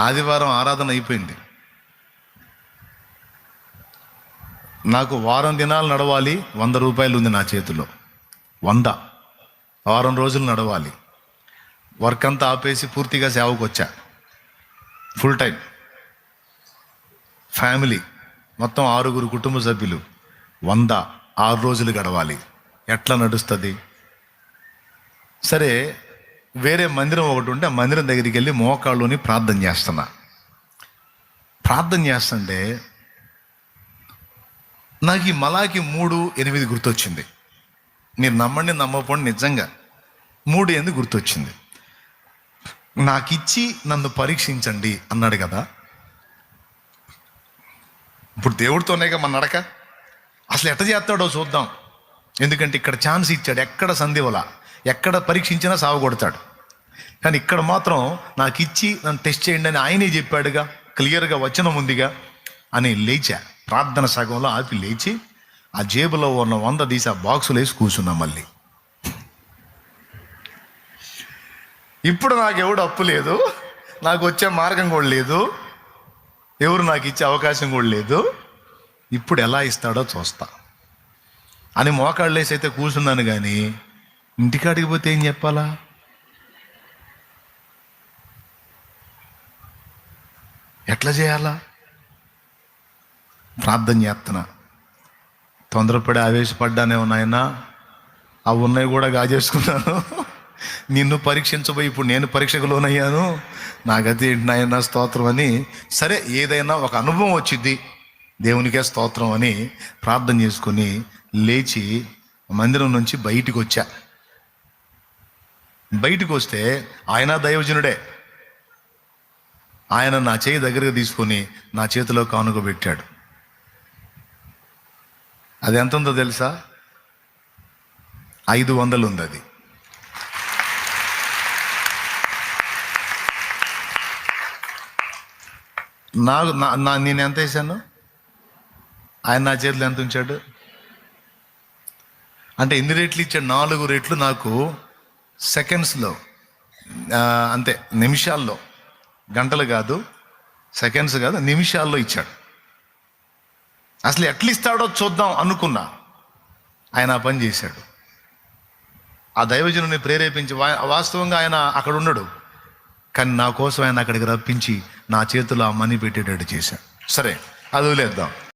ఆదివారం ఆరాధన అయిపోయింది. నాకు వారం దినాలు నడవాలి, 100 రూపాయలు ఉంది నా చేతిలో. 100 వారం రోజులు నడవాలి. వర్క్ అంతా ఆపేసి పూర్తిగా సేవకు వచ్చా. ఫుల్ టైం ఫ్యామిలీ మొత్తం 6 కుటుంబ సభ్యులు. 6 రోజులు గడవాలి. ఎట్లా నడుస్తుంది? సరే, వేరే మందిరం ఒకటి ఉంటే ఆ మందిరం దగ్గరికి వెళ్ళి మోకాళ్ళుని ప్రార్థన చేస్తుంటే నాకు ఈ మలాకి 3:8 గుర్తొచ్చింది. మీరు నమ్మండి నమ్మకపోండి, నిజంగా 3:8 గుర్తొచ్చింది. నాకిచ్చి నన్ను పరీక్షించండి అన్నాడు కదా. ఇప్పుడు దేవుడితోనేగా మన నడక. అసలు ఎట్ట చేస్తాడో చూద్దాం. ఎందుకంటే ఇక్కడ ఛాన్స్ ఇచ్చాడు. ఎక్కడ సంధివల, ఎక్కడ పరీక్షించినా సావగొడతాడు. కానీ ఇక్కడ మాత్రం నాకు ఇచ్చి నన్ను టెస్ట్ చేయండి అని ఆయనే చెప్పాడుగా, క్లియర్గా వచనం ఉందిగా అని లేచా. ప్రార్థన సగంలో ఆపి లేచి ఆ జేబులో ఉన్న 100 తీసి ఆ బాక్సులు వేసి కూర్చున్నా. మళ్ళీ ఇప్పుడు నాకు ఎవడు అప్పు లేదు, నాకు వచ్చే మార్గం కూడా లేదు, ఎవరు నాకు ఇచ్చే అవకాశం కూడా లేదు. ఇప్పుడు ఎలా ఇస్తాడో చూస్తా అని మోకాళ్ళు వేసి అయితే కూర్చున్నాను. కానీ ఇంటికాడికి పోతే ఏం చెప్పాలా? ఎట్లా చేయాలా? ప్రార్థన చేస్తున్నా. తొందరపడి ఆవేశపడ్డానేమో నాయనా, అవి ఉన్నాయి కూడా గాజేసుకున్నాను. నిన్ను పరీక్షించబోయి ఇప్పుడు నేను పరీక్షకు లోనయ్యాను. నా గతి ఏంటి నాయనా, స్తోత్రం అని. సరే, ఏదైనా ఒక అనుభవం వచ్చింది, దేవునికే స్తోత్రం అని ప్రార్థన చేసుకొని లేచి మందిరం నుంచి బయటికి వచ్చా. బయటికి వస్తే ఆయన దైవజనుడే. ఆయన నా చేయి దగ్గరకు తీసుకొని నా చేతిలో కానుక పెట్టాడు. అది ఎంత ఉందో తెలుసా? 500 ఉంది అది. నేను ఎంత వేసాను, ఆయన నా చేతిలో ఎంత ఉంచాడు అంటే ఎన్ని రెట్లు ఇచ్చాడు? 4 రెట్లు నాకు సెకండ్స్లో, అంతే, నిమిషాల్లో, గంటలు కాదు, సెకండ్స్ కాదు, నిమిషాల్లో ఇచ్చాడు. అసలు ఎట్లా ఇస్తాడో చూద్దాం అనుకున్నా. ఆయన ఆ పని చేశాడు. ఆ దైవజనుని ప్రేరేపించి, వాస్తవంగా ఆయన అక్కడ ఉండడు, కానీ నా కోసం ఆయన అక్కడికి రప్పించి నా చేతిలో ఆ మనీ పెట్టేటట్టు చేశాడు. సరే, అది వదిలేద్దాం.